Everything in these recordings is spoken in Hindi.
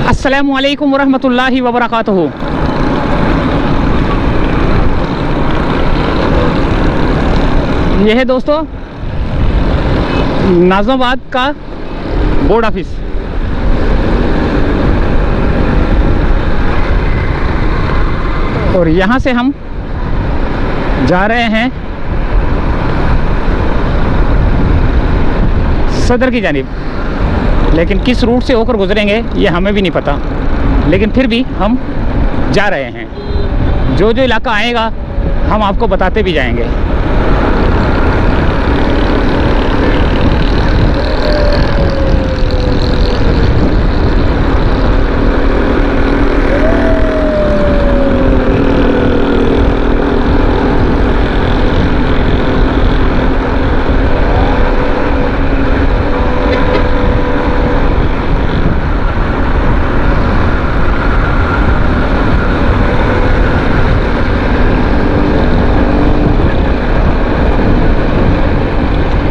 अस्सलामुअलैकुम वरहमतुल्लाहि वबरकातुहू। यह है दोस्तों नाज़िमाबाद का बोर्ड ऑफिस। और यहाँ से हम जा रहे हैं सदर की जानिब, लेकिन किस रूट से होकर गुजरेंगे ये हमें भी नहीं पता, लेकिन फिर भी हम जा रहे हैं। जो जो इलाका आएगा हम आपको बताते भी जाएंगे।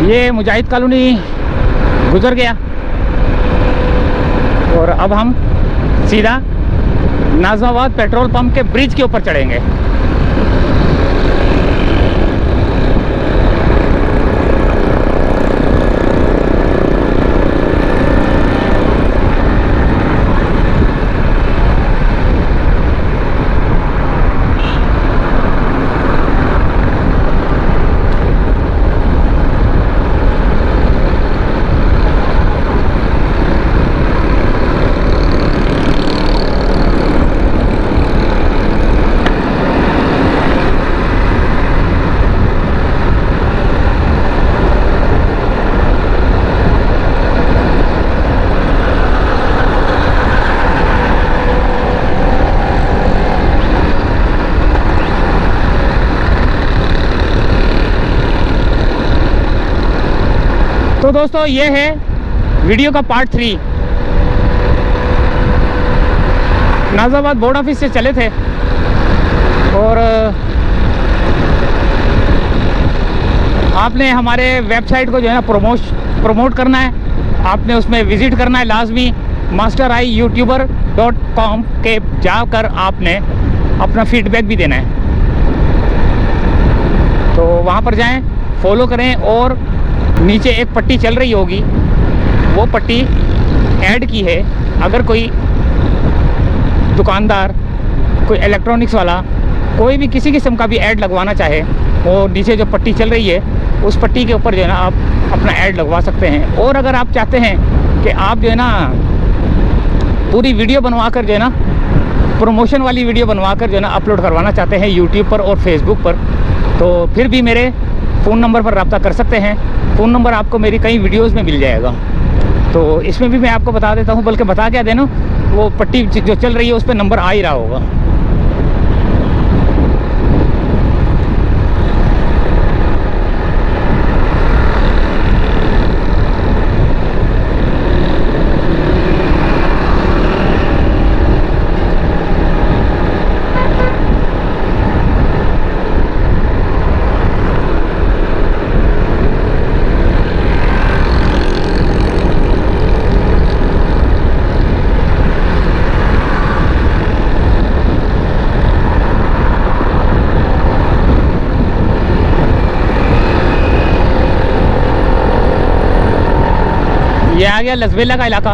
ये मुजाहिद कॉलोनी गुजर गया और अब हम सीधा नाज़िमाबाद पेट्रोल पंप के ब्रिज के ऊपर चढ़ेंगे। तो दोस्तों ये है वीडियो का पार्ट 3। नाज़िमाबाद बोर्ड ऑफिस से चले थे और आपने हमारे वेबसाइट को जो है ना प्रमोट करना है, आपने उसमें विज़िट करना है लाजमी। masteryoutuber.com के जाकर आपने अपना फीडबैक भी देना है, तो वहाँ पर जाएं, फॉलो करें और नीचे एक पट्टी चल रही होगी, वो पट्टी ऐड की है। अगर कोई दुकानदार, कोई इलेक्ट्रॉनिक्स वाला, कोई भी किसी किस्म का भी ऐड लगवाना चाहे, वो नीचे जो पट्टी चल रही है उस पट्टी के ऊपर जो है ना आप अपना ऐड लगवा सकते हैं। और अगर आप चाहते हैं कि आप जो है ना पूरी वीडियो बनवा कर जो है ना प्रमोशन वाली वीडियो बनवा कर जो है ना अपलोड करवाना चाहते हैं यूट्यूब पर और फेसबुक पर, तो फिर भी मेरे फ़ोन नंबर पर रब्ता कर सकते हैं। फ़ोन नंबर आपको मेरी कई वीडियोस में मिल जाएगा, तो इसमें भी मैं आपको बता देता हूँ, बल्कि बता क्या देना, वो पट्टी जो चल रही है उस पर नंबर आ ही रहा होगा। ये आ गया लसबेला का इलाका।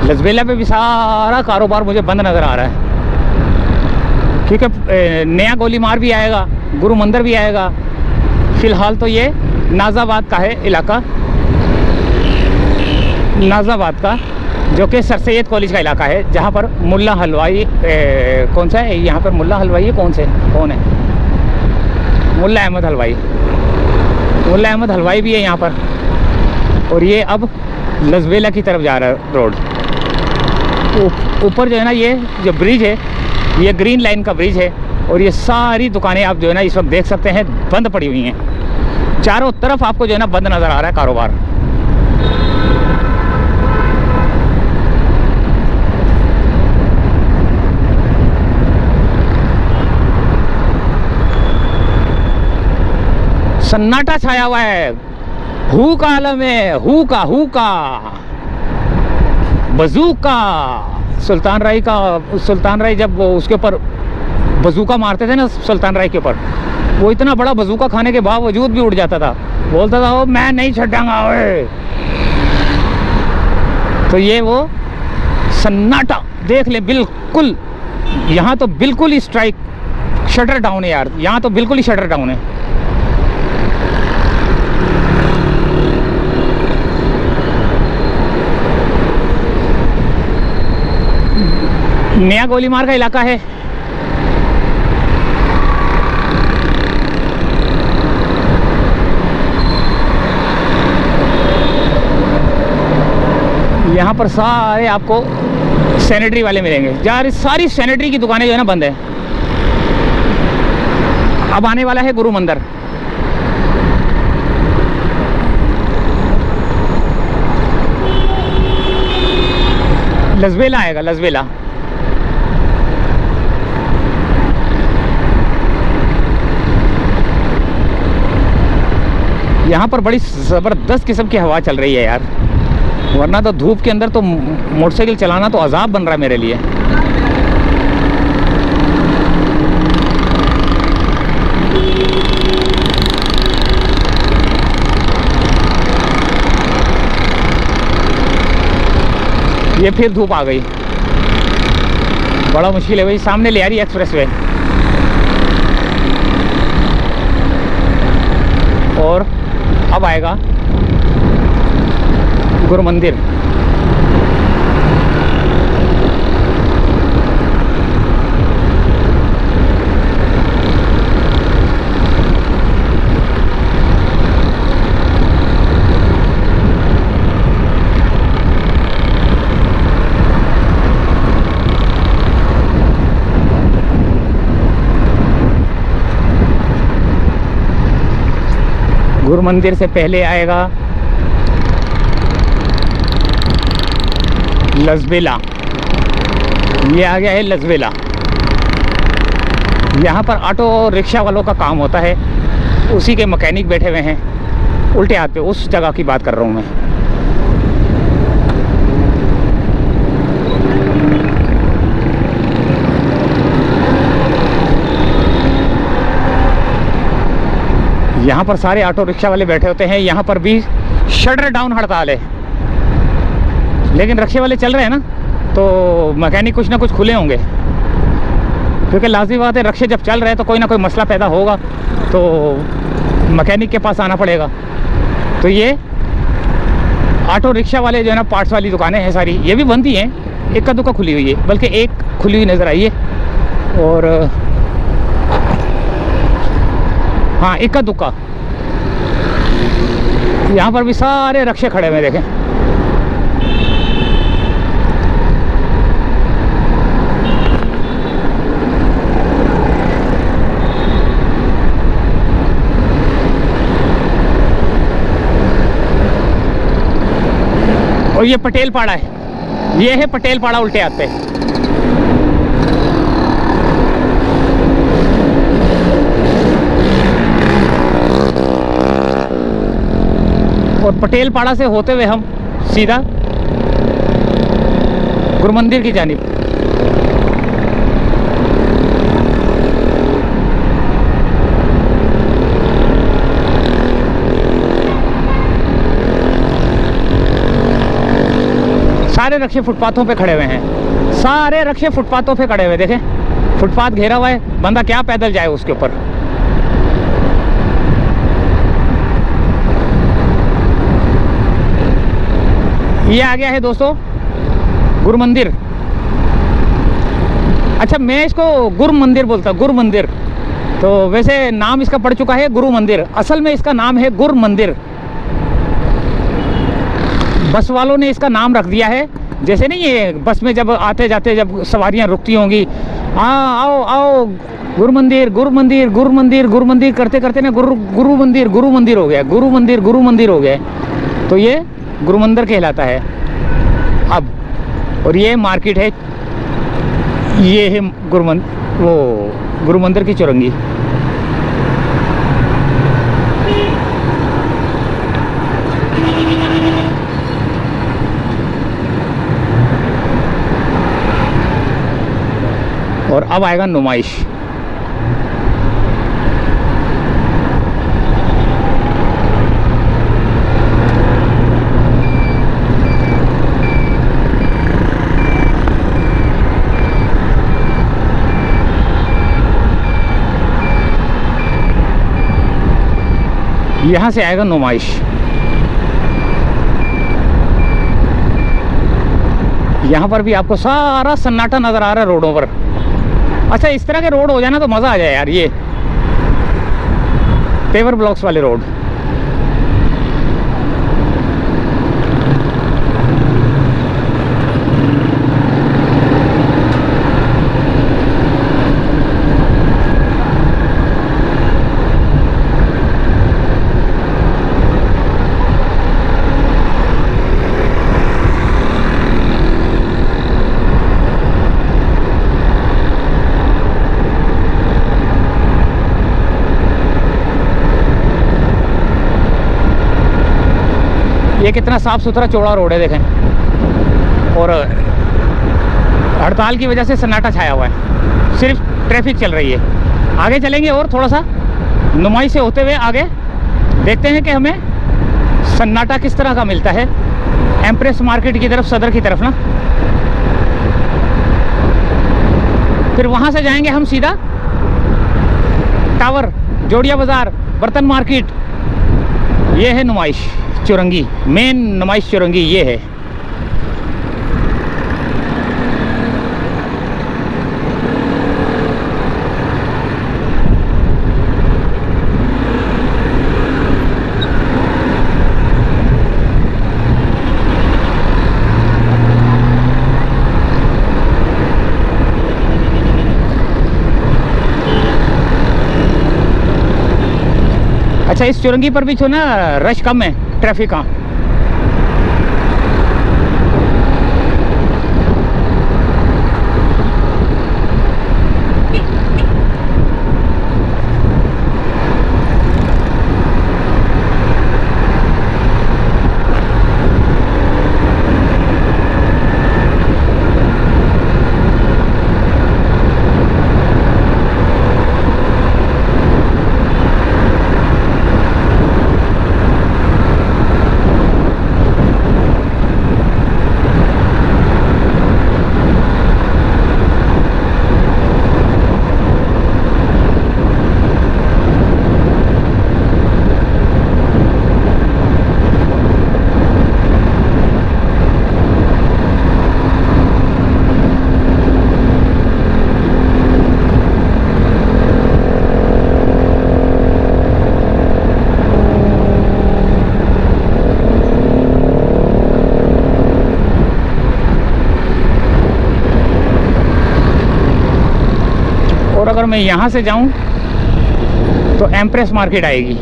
लसबेला पे भी सारा कारोबार मुझे बंद नज़र आ रहा है, क्योंकि नया गोली मार भी आएगा, गुरु मंदिर भी आएगा। फ़िलहाल तो ये नाज़िमाबाद का है इलाका, नाज़िमाबाद का, जो कि सर सैयद कॉलेज का इलाका है, जहाँ पर मुल्ला हलवाई कौन सा है यहाँ पर? मुल्ला हलवाई कौन है? मुल्ला अहमद हलवाई भी है यहाँ पर। और ये अब लसबेला की तरफ जा रहा है रोड। ऊपर जो है ना ये जो ब्रिज है, ये ग्रीन लाइन का ब्रिज है, और ये सारी दुकानें आप जो है ना इस वक्त देख सकते हैं बंद पड़ी हुई हैं। चारों तरफ आपको जो है ना बंद नज़र आ रहा है कारोबार। सन्नाटा छाया हुआ है, हुका आलम है, हुका हुका बजूका। सुल्तान राय जब वो उसके ऊपर बजूका मारते थे ना, सुल्तान राय के ऊपर, वो इतना बड़ा बजूका खाने के बावजूद भी उड़ जाता था, बोलता था ओ मैं नहीं छड़ांगा ओए। तो ये वो सन्नाटा देख ले, बिल्कुल यहाँ तो बिल्कुल ही स्ट्राइक शटर डाउन है यार, यहाँ तो बिल्कुल ही शटर डाउन है। नया गोलीमार का इलाका है। यहाँ पर सारे आपको सैनिटरी वाले मिलेंगे यार, सारी सैनिटरी की दुकानें जो है ना बंद है। अब आने वाला है गुरु मंदिर। लजबेला आएगा, लजबेला। यहाँ पर बड़ी ज़बरदस्त किस्म की हवा चल रही है यार, वरना तो धूप के अंदर तो मोटरसाइकिल चलाना तो अजाब बन रहा है मेरे लिए। ये फिर धूप आ गई, बड़ा मुश्किल है भाई। सामने ले आ रही एक्सप्रेस वे, और अब आएगा गुरु मंदिर। गुरु मंदिर से पहले आएगा लजबेला। ये आ गया है लजबेला। यहाँ पर ऑटो रिक्शा वालों का काम होता है, उसी के मैकेनिक बैठे हुए हैं उल्टे हाथ पे, उस जगह की बात कर रहा हूँ मैं। यहाँ पर सारे ऑटो रिक्शा वाले बैठे होते हैं। यहाँ पर भी शटर डाउन हड़ताल है, लेकिन रिक्शे वाले चल रहे हैं ना, तो मैकेनिक कुछ ना कुछ खुले होंगे, क्योंकि लाज़मी बात है रिक्शे जब चल रहे हैं तो कोई ना कोई मसला पैदा होगा, तो मैकेनिक के पास आना पड़ेगा। तो ये ऑटो रिक्शा वाले जो है ना, पार्ट्स वाली दुकानें हैं सारी, ये भी बंद ही हैं, एक का दुका खुली हुई है, बल्कि एक खुली हुई नज़र आई है, और हाँ इक्का दुक्का। यहाँ पर भी सारे रिक्शे खड़े हुए देखें। और ये पटेल पाड़ा है, ये है पटेल पाड़ा उल्टे हाथ पे। और पटेल पाड़ा से होते हुए हम सीधा गुरु मंदिर की जानिब। सारे रिक्शे फुटपाथों पे खड़े हुए हैं, सारे रिक्शे फुटपाथों पे खड़े हुए देखें, फुटपाथ घेरा हुआ है, बंदा क्या पैदल जाए उसके ऊपर। ये आ गया है दोस्तों गुरु मंदिर। अच्छा, मैं इसको गुरु मंदिर बोलता हूँ, गुरु मंदिर, तो वैसे नाम इसका पड़ चुका है गुरु मंदिर, असल में इसका नाम है गुरु मंदिर। बस वालों ने इसका नाम रख दिया है, जैसे नहीं ये बस में जब आते जाते जब सवारियां रुकती होंगी, हाँ आओ आओ गुरु मंदिर गुरु मंदिर गुरु मंदिर गुरु मंदिर करते करते ना गुरु मंदिर हो गया, गुरु मंदिर हो गया, तो ये गुरु मंदिर कहलाता है अब। और ये मार्केट है, ये है गुरु मंदिर की चौरंगी। अब आएगा नुमाइश। यहाँ से आएगा नुमाइश। यहाँ पर भी आपको सारा सन्नाटा नज़र आ रहा है रोडों पर। अच्छा, इस तरह के रोड हो जाए ना तो मज़ा आ जाए यार। ये पेवर ब्लॉक्स वाले रोड। ये कितना साफ़ सुथरा चौड़ा रोड है देखें। और हड़ताल की वजह से सन्नाटा छाया हुआ है, सिर्फ ट्रैफिक चल रही है। आगे चलेंगे और थोड़ा सा नुमाइश से होते हुए आगे देखते हैं कि हमें सन्नाटा किस तरह का मिलता है एम्प्रेस मार्केट की तरफ, सदर की तरफ ना। फिर वहाँ से जाएंगे हम सीधा टावर, जोड़िया बाज़ार, बर्तन मार्केट। ये है नुमाइश चौरंगी, मेन नुमाइश चौरंगी ये है। अच्छा, इस चौरंगी पर भी जो ना रश कम है ट्रैफिक का। और अगर मैं यहाँ से जाऊँ तो एम्प्रेस मार्केट आएगी।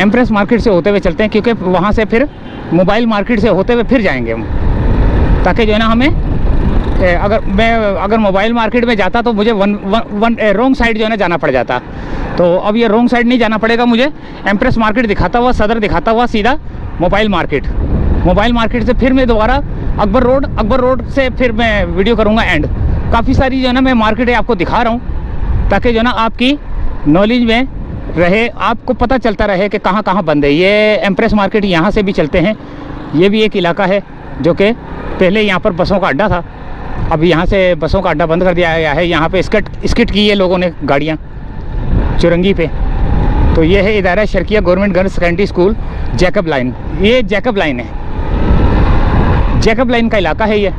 एम्प्रेस मार्केट से होते हुए चलते हैं, क्योंकि वहाँ से फिर मोबाइल मार्केट से होते हुए फिर जाएंगे हम, ताकि जो है ना हमें अगर मोबाइल मार्केट में जाता तो मुझे रॉन्ग साइड जो है ना जाना पड़ जाता। तो अब ये रॉन्ग साइड नहीं जाना पड़ेगा मुझे। एम्प्रेस मार्केट दिखाता हुआ, सदर दिखाता हुआ सीधा मोबाइल मार्केट से फिर मैं दोबारा अकबर रोड से फिर मैं वीडियो करूँगा एंड। काफ़ी सारी जो है ना मैं मार्केटें आपको दिखा रहा हूँ, ताकि जो है ना आपकी नॉलेज में रहे, आपको पता चलता रहे कि कहाँ कहाँ बंद है। ये एम्प्रेस मार्केट यहाँ से भी चलते हैं। ये भी एक इलाका है जो कि पहले यहाँ पर बसों का अड्डा था, अब यहाँ से बसों का अड्डा बंद कर दिया गया है। यहाँ पे स्किट की है लोगों ने गाड़ियाँ चुरंगी पे। तो ये है इदारा Sharqia government girls secondary school Jacob line. ये जैकब लाइन है, जैकब लाइन का इलाका है ये।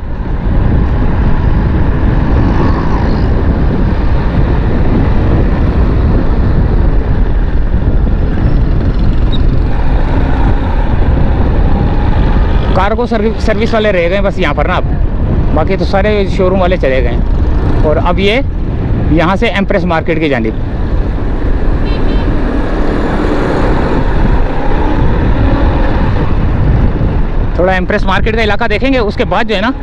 कार्गो सर्विस वाले रह गए बस यहाँ पर ना, अब बाकी तो सारे शोरूम वाले चले गए। और अब ये यहाँ से एम्प्रेस मार्केट की जानिब। थोड़ा एम्प्रेस मार्केट का इलाका देखेंगे, उसके बाद जो है ना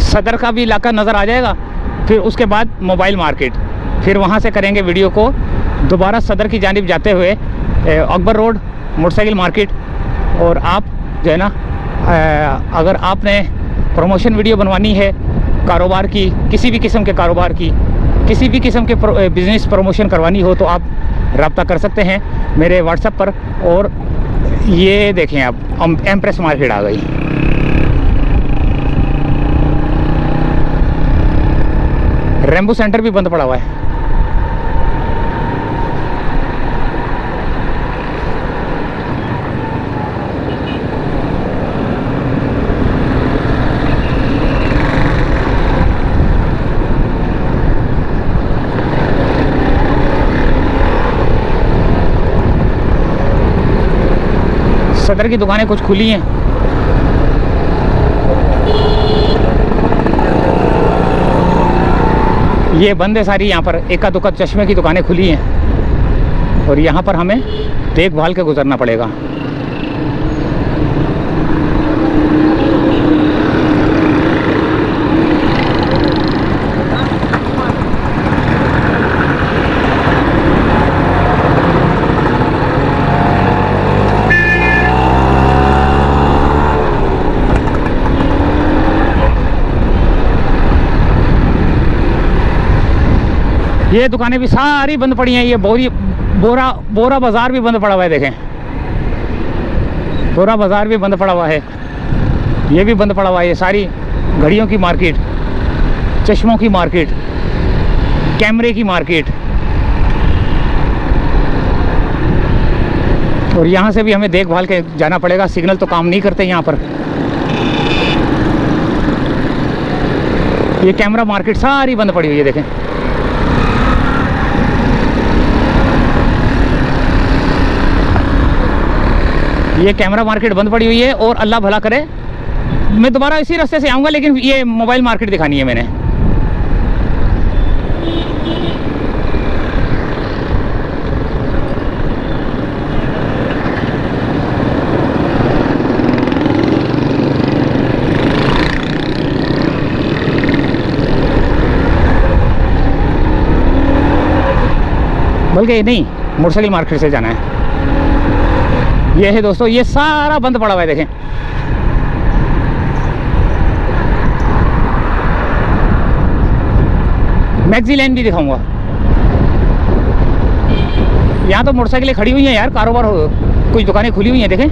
सदर का भी इलाका नज़र आ जाएगा। फिर उसके बाद मोबाइल मार्केट, फिर वहाँ से करेंगे वीडियो को दोबारा सदर की जानिब जाते हुए अकबर रोड, मोटरसाइकिल मार्केट। और आप जो है ना अगर आपने प्रमोशन वीडियो बनवानी है कारोबार की, किसी भी किस्म के कारोबार की, किसी भी किस्म के बिज़नेस प्रमोशन करवानी हो तो आप रब्ता कर सकते हैं मेरे व्हाट्सएप पर। और ये देखें आप एम्प्रेस मार्केट आ गई। रेम्बो सेंटर भी बंद पड़ा हुआ है। सदर की दुकानें कुछ खुली हैं। ये बंद है सारी, यहाँ पर एका दुक्का चश्मे की दुकानें खुली हैं और यहाँ पर हमें देखभाल के गुजरना पड़ेगा। ये दुकानें भी सारी बंद पड़ी हैं। ये बोरा बाज़ार भी बंद पड़ा हुआ है। देखें, बोरा बाज़ार भी बंद पड़ा हुआ है, ये भी बंद पड़ा हुआ है। ये सारी घड़ियों की मार्केट, चश्मों की मार्केट, कैमरे की मार्केट। और यहाँ से भी हमें देखभाल के जाना पड़ेगा, सिग्नल तो काम नहीं करते यहाँ पर। ये कैमरा मार्केट सारी बंद पड़ी हुई है। देखें, ये कैमरा मार्केट बंद पड़ी हुई है। और अल्लाह भला करे मैं दोबारा इसी रास्ते से आऊँगा, लेकिन ये मोबाइल मार्केट दिखानी है मैंने। बल्कि नहीं, मोटरसाइकिल मार्केट से जाना है। ये है दोस्तों, ये सारा बंद पड़ा हुआ है। देखें, मैक्सी लाइन भी दिखाऊंगा। यहाँ तो मोटरसाइकिलें खड़ी हुई हैं यार, कारोबार हो, कुछ दुकानें खुली हुई हैं। देखें,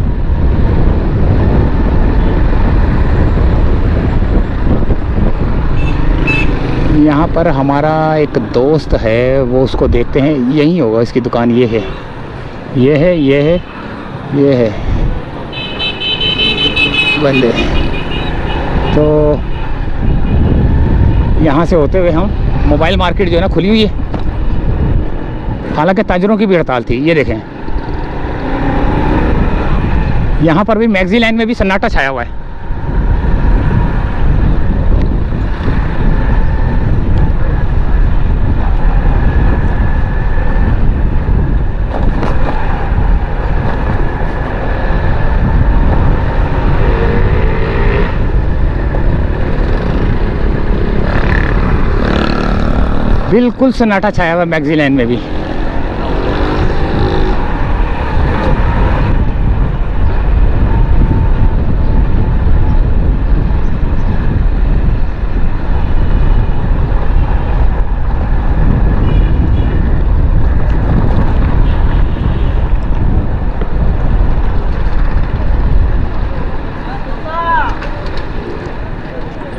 यहाँ पर हमारा एक दोस्त है, वो उसको देखते हैं, यही होगा इसकी दुकान। ये है, ये है, ये है, ये है, बंद है। तो यहाँ से होते हुए हम मोबाइल मार्केट जो है ना खुली हुई है, हालांकि ताजरों की भी हड़ताल थी। ये देखें, यहाँ पर भी मैक्सी लाइन में भी सन्नाटा छाया हुआ है। बिल्कुल सन्नाटा छाया हुआ मैक्सी लाइन में भी।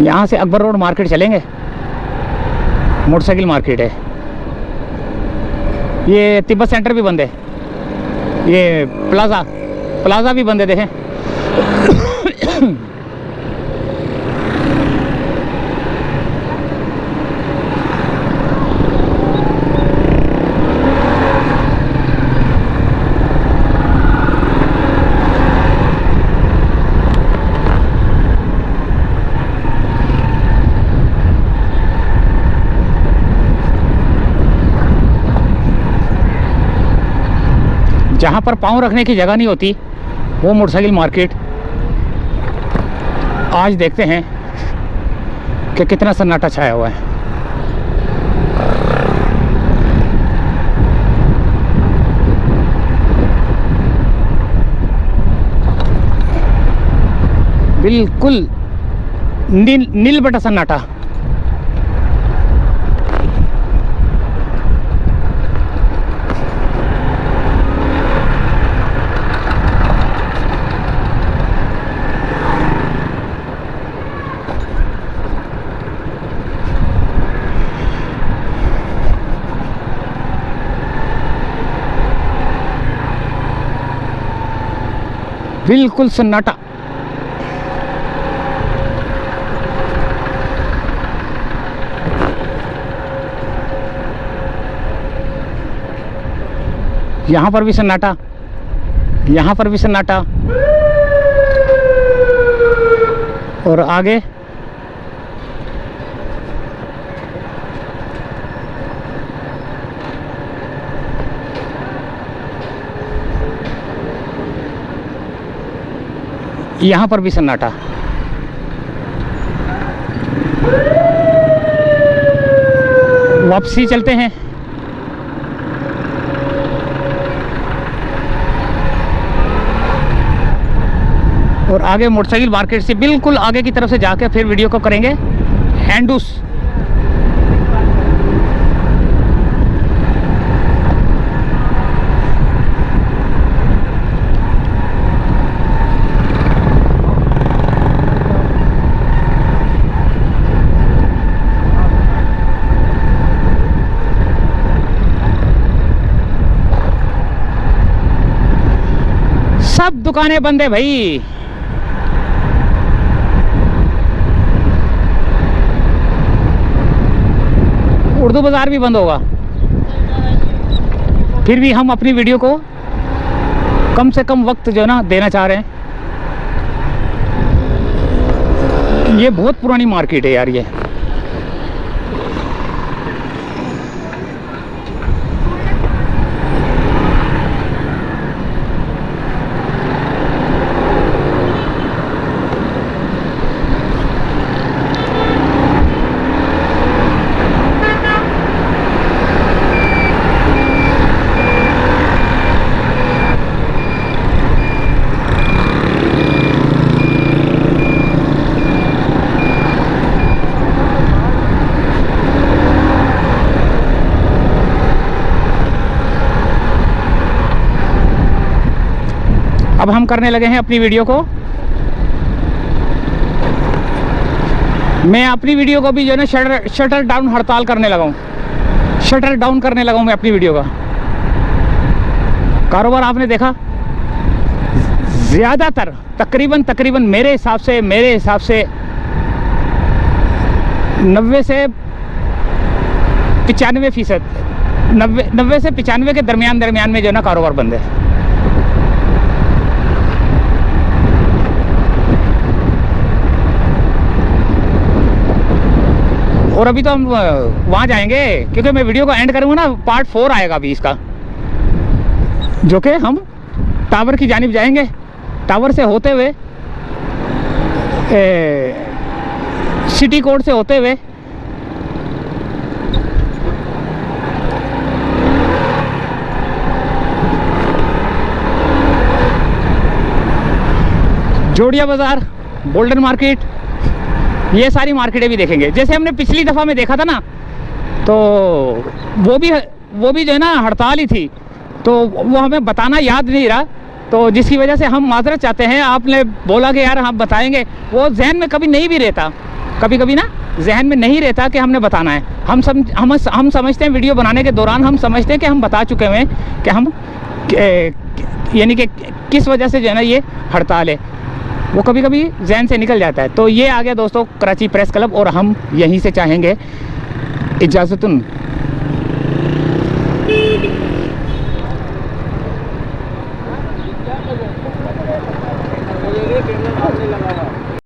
यहाँ से अकबर रोड मार्केट चलेंगे, मोटरसाइकिल मार्केट है। ये तिब्बत सेंटर भी बंद है, ये प्लाजा भी बंद है। देखें, जहाँ पर पाँव रखने की जगह नहीं होती वो मोटरसाइकिल मार्केट। आज देखते हैं कि कितना सन्नाटा छाया हुआ है। बिल्कुल नील बटा सन्नाटा। बिल्कुल सन्नाटा। यहाँ पर भी सन्नाटा, यहाँ पर भी सन्नाटा, और आगे यहाँ पर भी सन्नाटा। वापसी चलते हैं। और आगे मोटरसाइकिल मार्केट से बिल्कुल आगे की तरफ से जाके फिर वीडियो को करेंगे हैंडूस। सब दुकानें बंद है भाई। उर्दू बाजार भी बंद होगा। फिर भी हम अपनी वीडियो को कम से कम वक्त जो है ना देना चाह रहे हैं। ये बहुत पुरानी मार्केट है यार ये। अब हम करने लगे हैं अपनी वीडियो को। मैं अपनी वीडियो को भी जो है ना शटर डाउन हड़ताल करने लगा हूँ। शटर डाउन करने लगा हूँ मैं अपनी वीडियो का। कारोबार आपने देखा ज़्यादातर तकरीबन मेरे हिसाब से 90 से 95%, 90 से 95 के दरमियान में जो है ना कारोबार बंद है। और अभी तो हम वहाँ जाएंगे क्योंकि मैं वीडियो को एंड करूँगा ना, पार्ट 4 आएगा अभी इसका, जो कि हम टावर की जानिब जाएंगे। टावर से होते हुए सिटी कोर्ट से होते हुए जोड़िया बाज़ार, गोल्डन मार्केट, ये सारी मार्केटें भी देखेंगे। जैसे हमने पिछली दफ़ा में देखा था ना, तो वो भी जो है ना हड़ताल ही थी, तो वो हमें बताना याद नहीं रहा, तो जिसकी वजह से हम माजरत चाहते हैं। आपने बोला कि यार हम बताएंगे, वो जहन में कभी नहीं भी रहता, कभी ना जहन में नहीं रहता कि हमने बताना है। हम समझते हैं वीडियो बनाने के दौरान हम समझते हैं कि हम बता चुके हैं कि हम यानी कि किस वजह से जो है ना ये हड़ताल है, वो कभी जहन से निकल जाता है। तो ये आ गया दोस्तों कराची प्रेस क्लब, और हम यहीं से चाहेंगे इजाज़तुन